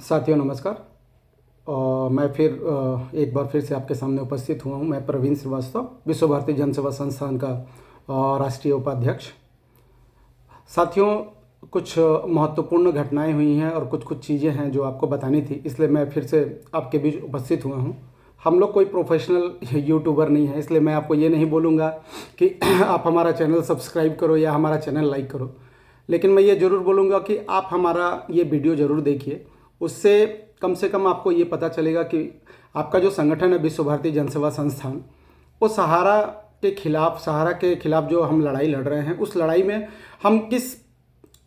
साथियों नमस्कार। मैं फिर एक बार फिर से आपके सामने उपस्थित हुआ हूँ। मैं प्रवीण श्रीवास्तव, विश्व भारती जन सेवा संस्थान का राष्ट्रीय उपाध्यक्ष। साथियों, कुछ महत्वपूर्ण घटनाएं हुई हैं और कुछ कुछ चीज़ें हैं जो आपको बतानी थी, इसलिए मैं फिर से आपके बीच उपस्थित हुआ हूँ। हम लोग कोई प्रोफेशनल यूट्यूबर नहीं है, इसलिए मैं आपको ये नहीं बोलूँगा कि आप हमारा चैनल सब्सक्राइब करो या हमारा चैनल लाइक करो, लेकिन मैं ये ज़रूर बोलूँगा कि आप हमारा ये वीडियो ज़रूर देखिए। उससे कम से कम आपको ये पता चलेगा कि आपका जो संगठन है विश्व भारती जन सेवा संस्थान, वो सहारा के खिलाफ जो हम लड़ाई लड़ रहे हैं, उस लड़ाई में हम किस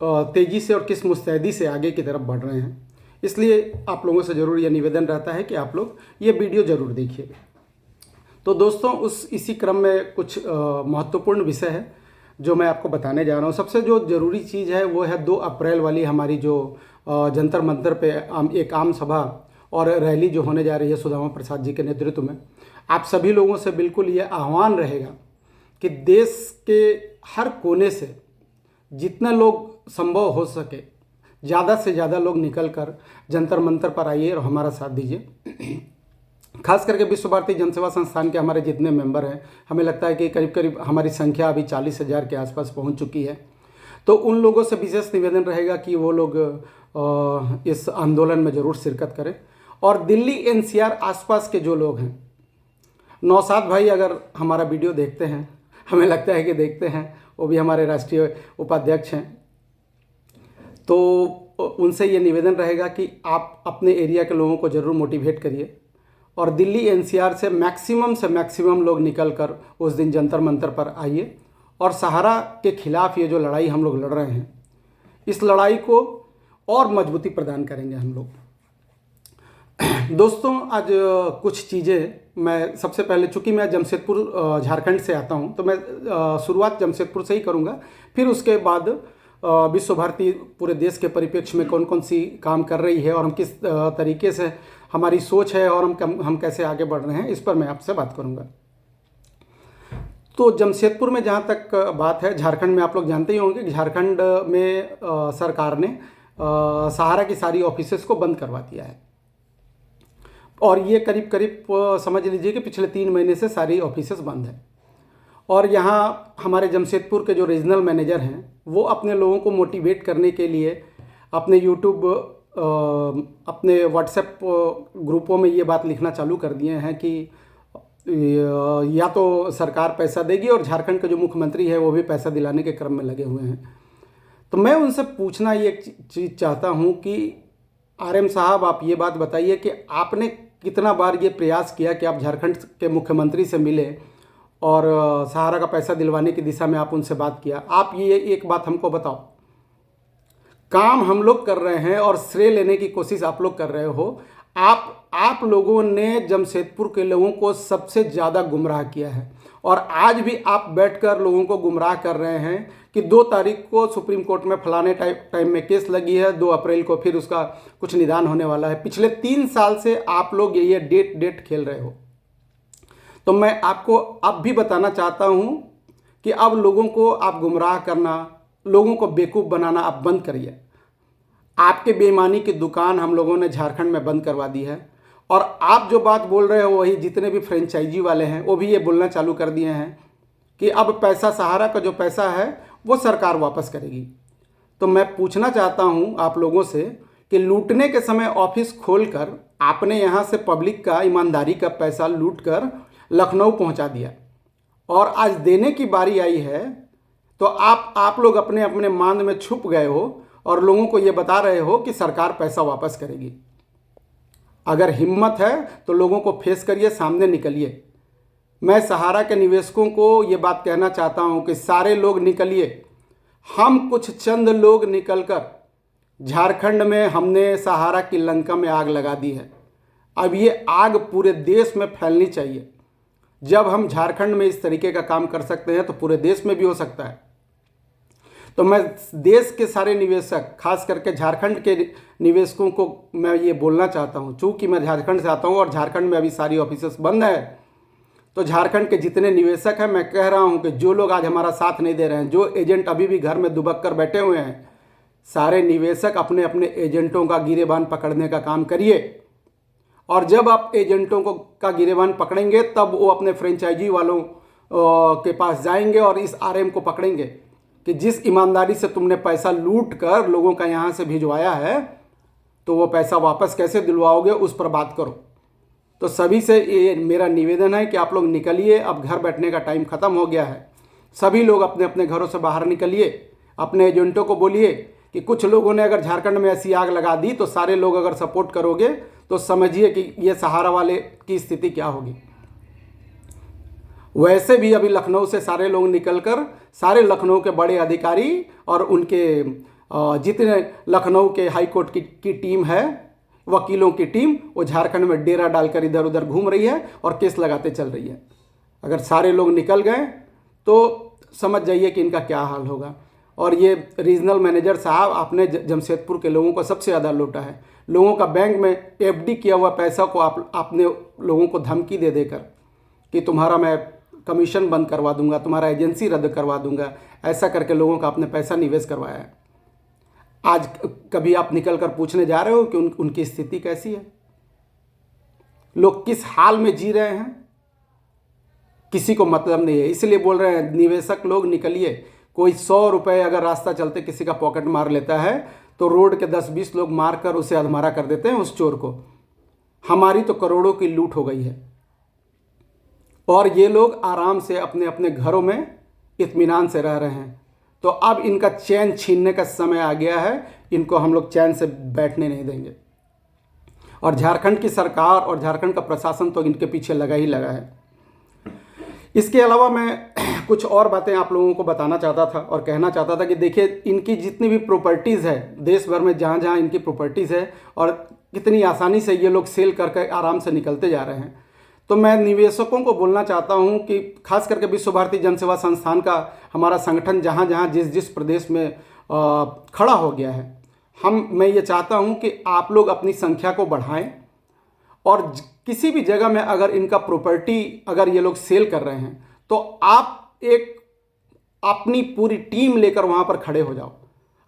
तेज़ी से और किस मुस्तैदी से आगे की तरफ बढ़ रहे हैं। इसलिए आप लोगों से ज़रूर यह निवेदन रहता है कि आप लोग ये वीडियो ज़रूर देखिए। तो दोस्तों, इसी क्रम में कुछ महत्वपूर्ण विषय है जो मैं आपको बताने जा रहा हूँ। सबसे जो ज़रूरी चीज़ है वो है 2 अप्रैल वाली हमारी जो जंतर मंतर पे एक आम सभा और रैली जो होने जा रही है सुदामा प्रसाद जी के नेतृत्व में। आप सभी लोगों से बिल्कुल ये आह्वान रहेगा कि देश के हर कोने से जितने लोग संभव हो सके ज़्यादा से ज़्यादा लोग निकल कर जंतर मंतर पर आइए और हमारा साथ दीजिए। खास करके विश्व भारती जन सेवा संस्थान के हमारे जितने मेंबर हैं, हमें लगता है कि करीब करीब हमारी संख्या अभी 40,000 के आसपास पहुंच चुकी है। तो उन लोगों से विशेष निवेदन रहेगा कि वो लोग इस आंदोलन में ज़रूर शिरकत करें। और दिल्ली एनसीआर आसपास के जो लोग हैं, नौशाद भाई अगर हमारा वीडियो देखते हैं, हमें लगता है कि देखते हैं, वो भी हमारे राष्ट्रीय उपाध्यक्ष हैं, तो उनसे ये निवेदन रहेगा कि आप अपने एरिया के लोगों को ज़रूर मोटिवेट करिए और दिल्ली एनसीआर से मैक्सिमम लोग निकल कर उस दिन जंतर मंतर पर आइए और सहारा के खिलाफ ये जो लड़ाई हम लोग लड़ रहे हैं, इस लड़ाई को और मजबूती प्रदान करेंगे हम लोग। दोस्तों, आज कुछ चीज़ें मैं सबसे पहले, चूँकि मैं जमशेदपुर झारखंड से आता हूँ, तो मैं शुरुआत जमशेदपुर से ही करूँगा। फिर उसके बाद विश्व भारती पूरे देश के परिप्रेक्ष्य में कौन कौन सी काम कर रही है और हम किस तरीके से हमारी सोच है और हम कैसे आगे बढ़ रहे हैं, इस पर मैं आपसे बात करूँगा। तो जमशेदपुर में जहाँ तक बात है, झारखंड में आप लोग जानते ही होंगे कि झारखंड में सरकार ने सहारा की सारी ऑफिसेस को बंद करवा दिया है और ये करीब करीब समझ लीजिए कि पिछले 3 महीने से सारी ऑफिसेस बंद है। और यहाँ हमारे जमशेदपुर के जो रीजनल मैनेजर हैं, वो अपने लोगों को मोटिवेट करने के लिए अपने यूट्यूब अपने व्हाट्सएप ग्रुपों में ये बात लिखना चालू कर दिए हैं कि या तो सरकार पैसा देगी, और झारखंड के जो मुख्यमंत्री है वो भी पैसा दिलाने के क्रम में लगे हुए हैं। तो मैं उनसे पूछना ये चीज़ चाहता हूँ कि आरएम साहब, आप ये बात बताइए कि आपने कितना बार ये प्रयास किया कि आप झारखंड के मुख्यमंत्री से मिले और सहारा का पैसा दिलवाने की दिशा में आप उनसे बात किया। आप ये एक बात हमको बताओ, काम हम लोग कर रहे हैं और श्रेय लेने की कोशिश आप लोग कर रहे हो। आप लोगों ने जमशेदपुर के लोगों को सबसे ज़्यादा गुमराह किया है और आज भी आप बैठकर लोगों को गुमराह कर रहे हैं कि 2 तारीख को सुप्रीम कोर्ट में फलाने टाइम में केस लगी है, 2 अप्रैल को फिर उसका कुछ निदान होने वाला है। पिछले 3 साल से आप लोग ये डेट खेल रहे हो। तो मैं आपको अब भी बताना चाहता हूँ कि अब लोगों को आप गुमराह करना, लोगों को बेवकूफ़ बनाना आप बंद करिए। आपके बेईमानी की दुकान हम लोगों ने झारखंड में बंद करवा दी है और आप जो बात बोल रहे हो वही जितने भी फ्रेंचाइजी वाले हैं वो भी ये बोलना चालू कर दिए हैं कि अब पैसा, सहारा का जो पैसा है वो सरकार वापस करेगी। तो मैं पूछना चाहता हूँ आप लोगों से कि लूटने के समय ऑफिस खोलकर आपने यहाँ से पब्लिक का ईमानदारी का पैसा लूट कर लखनऊ पहुँचा दिया और आज देने की बारी आई है तो आप लोग अपने अपने मांद में छुप गए हो और लोगों को ये बता रहे हो कि सरकार पैसा वापस करेगी। अगर हिम्मत है तो लोगों को फेस करिए, सामने निकलिए। मैं सहारा के निवेशकों को ये बात कहना चाहता हूँ कि सारे लोग निकलिए। हम कुछ चंद लोग निकलकर झारखंड में हमने सहारा की लंका में आग लगा दी है। अब ये आग पूरे देश में फैलनी चाहिए। जब हम झारखंड में इस तरीके का काम कर सकते हैं तो पूरे देश में भी हो सकता है। तो मैं देश के सारे निवेशक, खास करके झारखंड के निवेशकों को मैं ये बोलना चाहता हूँ, चूँकि मैं झारखंड से आता हूँ और झारखंड में अभी सारी ऑफिसेस बंद है, तो झारखंड के जितने निवेशक हैं, मैं कह रहा हूँ कि जो लोग आज हमारा साथ नहीं दे रहे हैं, जो एजेंट अभी भी घर में दुबक कर बैठे हुए हैं, सारे निवेशक अपने अपने एजेंटों का गिरेबान पकड़ने का काम करिए, और जब आप एजेंटों को का गिरेबान पकड़ेंगे तब वो अपने फ्रेंचाइजी वालों के पास जाएंगे और इस आरएम को पकड़ेंगे कि जिस ईमानदारी से तुमने पैसा लूट कर लोगों का यहाँ से भिजवाया है, तो वो पैसा वापस कैसे दिलवाओगे, उस पर बात करो। तो सभी से ये मेरा निवेदन है कि आप लोग निकलिए, अब घर बैठने का टाइम ख़त्म हो गया है। सभी लोग अपने अपने घरों से बाहर निकलिए, अपने एजेंटों को बोलिए कि कुछ लोगों ने अगर झारखंड में ऐसी आग लगा दी तो सारे लोग अगर सपोर्ट करोगे तो समझिए कि ये सहारा वाले की स्थिति क्या होगी। वैसे भी अभी लखनऊ से सारे लोग निकलकर सारे लखनऊ के बड़े अधिकारी और उनके जितने लखनऊ के हाई कोर्ट की टीम है, वकीलों की टीम, वो झारखंड में डेरा डालकर इधर उधर घूम रही है और केस लगाते चल रही है। अगर सारे लोग निकल गए तो समझ जाइए कि इनका क्या हाल होगा। और ये रीजनल मैनेजर साहब, आपने जमशेदपुर के लोगों को सबसे ज़्यादा लूटा है। लोगों का बैंक में एफडी किया हुआ पैसा को आपने लोगों को धमकी दे देकर कि तुम्हारा मैं कमीशन बंद करवा दूंगा, तुम्हारा एजेंसी रद्द करवा दूंगा, ऐसा करके लोगों का आपने पैसा निवेश करवाया है। आज कभी आप निकल कर पूछने जा रहे हो कि उनकी स्थिति कैसी है, लोग किस हाल में जी रहे हैं? किसी को मतलब नहीं है। इसलिए बोल रहे हैं निवेशक लोग निकलिए। कोई 100 रुपये अगर रास्ता चलते किसी का पॉकेट मार लेता है तो रोड के 10-20 लोग मार कर उसे अधमरा कर देते हैं, उस चोर को। हमारी तो करोड़ों की लूट हो गई है और ये लोग आराम से अपने अपने घरों में इत्मीनान से रह रहे हैं। तो अब इनका चैन छीनने का समय आ गया है, इनको हम लोग चैन से बैठने नहीं देंगे। और झारखंड की सरकार और झारखंड का प्रशासन तो इनके पीछे लगा ही लगा है। इसके अलावा मैं कुछ और बातें आप लोगों को बताना चाहता था और कहना चाहता था कि देखिए, इनकी जितनी भी प्रॉपर्टीज़ है देश भर में, जहाँ जहाँ इनकी प्रॉपर्टीज़ है और कितनी आसानी से ये लोग सेल करके आराम से निकलते जा रहे हैं। तो मैं निवेशकों को बोलना चाहता हूं कि खास करके विश्व भारती जन सेवा संस्थान का हमारा संगठन जहां जहां जिस जिस प्रदेश में खड़ा हो गया है, मैं ये चाहता हूं कि आप लोग अपनी संख्या को बढ़ाएं और किसी भी जगह में अगर इनका प्रॉपर्टी अगर ये लोग सेल कर रहे हैं तो आप एक अपनी पूरी टीम लेकर वहां पर खड़े हो जाओ।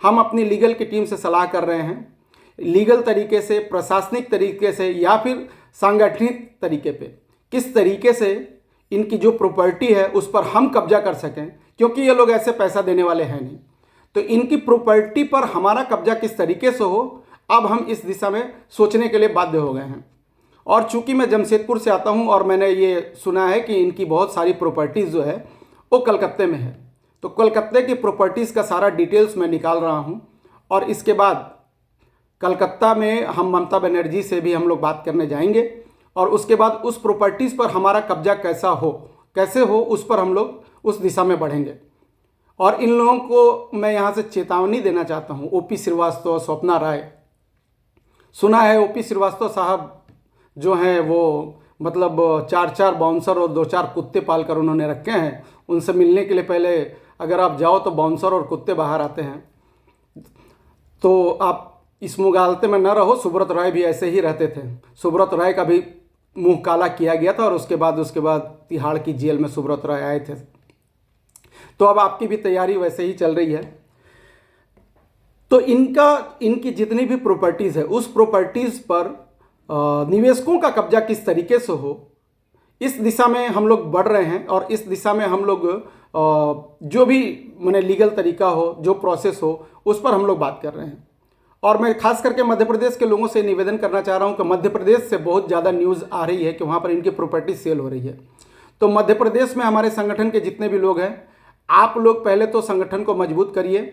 हम अपनी लीगल की टीम से सलाह कर रहे हैं, लीगल तरीके से, प्रशासनिक तरीके से या फिर सांगठनिक तरीके पे किस तरीके से इनकी जो प्रॉपर्टी है उस पर हम कब्जा कर सकें, क्योंकि ये लोग ऐसे पैसा देने वाले हैं नहीं। तो इनकी प्रॉपर्टी पर हमारा कब्जा किस तरीके से हो, अब हम इस दिशा में सोचने के लिए बाध्य हो गए हैं। और चूंकि मैं जमशेदपुर से आता हूं और मैंने ये सुना है कि इनकी बहुत सारी प्रॉपर्टीज़ जो है वो कलकत्ते में है, तो कलकत्ते की प्रॉपर्टीज़ का सारा डिटेल्स मैं निकाल रहा हूं और इसके बाद कलकत्ता में हम ममता बनर्जी से भी हम लोग बात करने जाएंगे और उसके बाद उस प्रॉपर्टीज़ पर हमारा कब्जा कैसे हो उस पर हम लोग उस दिशा में बढ़ेंगे। और इन लोगों को मैं यहाँ से चेतावनी देना चाहता हूँ। ओपी श्रीवास्तव, स्वप्ना राय, सुना है ओपी श्रीवास्तव साहब जो हैं वो मतलब 4 बाउंसर और 2-4 कुत्ते पाल कर उन्होंने रखे हैं। उनसे मिलने के लिए पहले अगर आप जाओ तो बाउंसर और कुत्ते बाहर आते हैं। तो आप इस मुगालते में न रहो। सुब्रत राय भी ऐसे ही रहते थे। सुब्रत राय का भी मुंह काला किया गया था और उसके बाद तिहाड़ की जेल में सुब्रत राय आए थे। तो अब आपकी भी तैयारी वैसे ही चल रही है। तो इनकी जितनी भी प्रॉपर्टीज़ है उस प्रॉपर्टीज़ पर निवेशकों का कब्जा किस तरीके से हो, इस दिशा में हम लोग बढ़ रहे हैं। और इस दिशा में हम लोग जो भी माने लीगल तरीका हो, जो प्रोसेस हो, उस पर हम लोग बात कर रहे हैं। और मैं खास करके मध्य प्रदेश के लोगों से निवेदन करना चाह रहा हूं कि मध्य प्रदेश से बहुत ज़्यादा न्यूज़ आ रही है कि वहां पर इनकी प्रॉपर्टी सेल हो रही है। तो मध्य प्रदेश में हमारे संगठन के जितने भी लोग हैं, आप लोग पहले तो संगठन को मजबूत करिए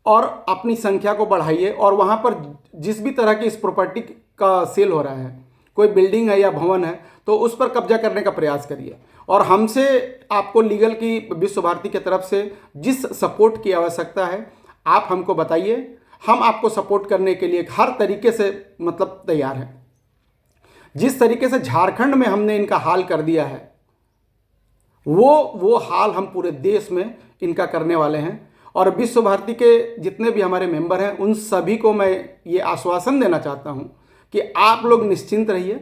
और अपनी संख्या को बढ़ाइए और वहां पर जिस भी तरह की इस प्रॉपर्टी का सेल हो रहा है, कोई बिल्डिंग है या भवन है, तो उस पर कब्जा करने का प्रयास करिए। और हमसे आपको लीगल की विश्व भारती की तरफ से जिस सपोर्ट की आवश्यकता है आप हमको बताइए। हम आपको सपोर्ट करने के लिए हर तरीके से मतलब तैयार हैं। जिस तरीके से झारखंड में हमने इनका हाल कर दिया है वो हाल हम पूरे देश में इनका करने वाले हैं। और विश्व भारती के जितने भी हमारे मेंबर हैं उन सभी को मैं ये आश्वासन देना चाहता हूं कि आप लोग निश्चिंत रहिए,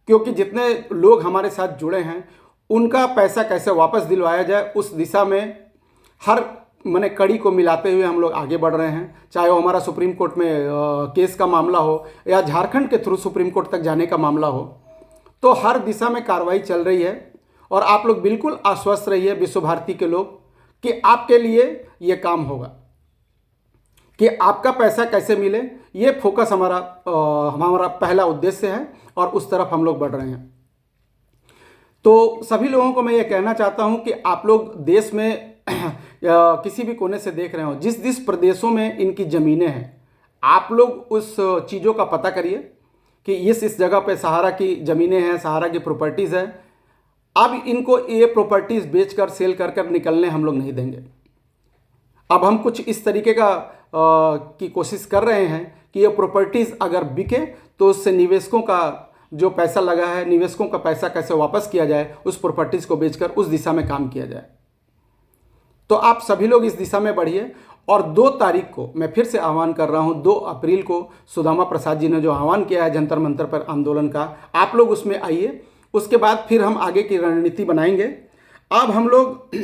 क्योंकि जितने लोग हमारे साथ जुड़े हैं उनका पैसा कैसे वापस दिलवाया जाए उस दिशा में हर मैंने कड़ी को मिलाते हुए हम लोग आगे बढ़ रहे हैं। चाहे वो हमारा सुप्रीम कोर्ट में केस का मामला हो या झारखंड के थ्रू सुप्रीम कोर्ट तक जाने का मामला हो, तो हर दिशा में कार्रवाई चल रही है। और आप लोग बिल्कुल आश्वस्त रहिए विश्व भारती के लोग कि आपके लिए ये काम होगा, कि आपका पैसा कैसे मिले, ये फोकस हमारा पहला उद्देश्य है और उस तरफ हम लोग बढ़ रहे हैं। तो सभी लोगों को मैं ये कहना चाहता हूँ कि आप लोग देश में किसी भी कोने से देख रहे हो, जिस जिस प्रदेशों में इनकी ज़मीनें हैं, आप लोग उस चीज़ों का पता करिए कि इस जगह पे सहारा की ज़मीनें हैं, सहारा की प्रॉपर्टीज़ है। अब इनको ये प्रॉपर्टीज़ बेचकर सेल कर कर निकलने हम लोग नहीं देंगे। अब हम कुछ इस तरीके की कोशिश कर रहे हैं कि ये प्रॉपर्टीज़ अगर बिके तो उससे निवेशकों का जो पैसा लगा है, निवेशकों का पैसा कैसे वापस किया जाए, उस प्रॉपर्टीज़ को बेचकर उस दिशा में काम किया जाए। तो आप सभी लोग इस दिशा में बढ़िए। और 2 तारीख को मैं फिर से आह्वान कर रहा हूं, 2 अप्रैल को सुदामा प्रसाद जी ने जो आह्वान किया है जंतर मंतर पर आंदोलन का, आप लोग उसमें आइए। उसके बाद फिर हम आगे की रणनीति बनाएंगे। अब हम लोग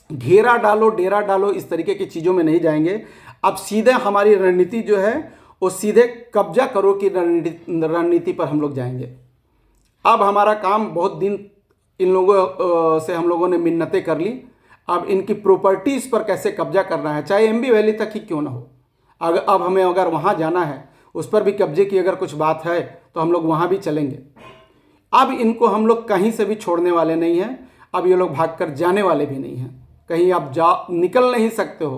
घेरा डालो, डेरा डालो, इस तरीके की चीज़ों में नहीं जाएंगे। अब सीधे हमारी रणनीति जो है वो सीधे कब्जा करो की रणनीति पर हम लोग जाएंगे। अब हमारा काम, बहुत दिन इन लोगों से हम लोगों ने मिन्नतें कर ली। अब इनकी प्रॉपर्टीज़ पर कैसे कब्जा करना है, चाहे एमबी वैली तक ही क्यों ना हो। अब हमें अगर वहाँ जाना है, उस पर भी कब्जे की अगर कुछ बात है तो हम लोग वहाँ भी चलेंगे। अब इनको हम लोग कहीं से भी छोड़ने वाले नहीं हैं। अब ये लोग भागकर जाने वाले भी नहीं हैं, कहीं आप निकल नहीं सकते हो।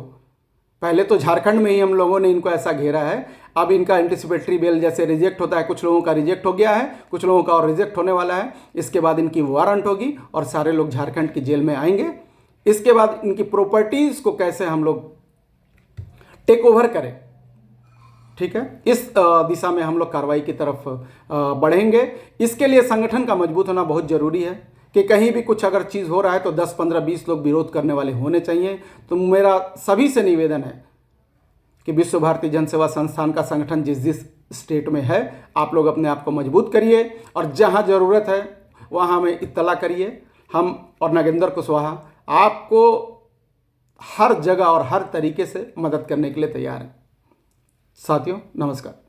पहले तो झारखंड में ही हम लोगों ने इनको ऐसा घेरा है। अब इनका एंटिसिपेटरी बेल जैसे रिजेक्ट होता है, कुछ लोगों का रिजेक्ट हो गया है, कुछ लोगों का और रिजेक्ट होने वाला है। इसके बाद इनकी वारंट होगी और सारे लोग झारखंड की जेल में आएंगे। इसके बाद इनकी प्रॉपर्टीज़ को कैसे हम लोग टेक ओवर करें, ठीक है, इस दिशा में हम लोग कार्रवाई की तरफ बढ़ेंगे। इसके लिए संगठन का मजबूत होना बहुत ज़रूरी है कि कहीं भी कुछ अगर चीज़ हो रहा है तो 10, 15, 20 लोग विरोध करने वाले होने चाहिए। तो मेरा सभी से निवेदन है कि विश्व भारती जन सेवा संस्थान का संगठन जिस जिस स्टेट में है, आप लोग अपने आप को मजबूत करिए और जहां ज़रूरत है वहां हमें इत्तला करिए। हम और नागेंद्र कुशवाहा आपको हर जगह और हर तरीके से मदद करने के लिए तैयार हैं। साथियों, नमस्कार।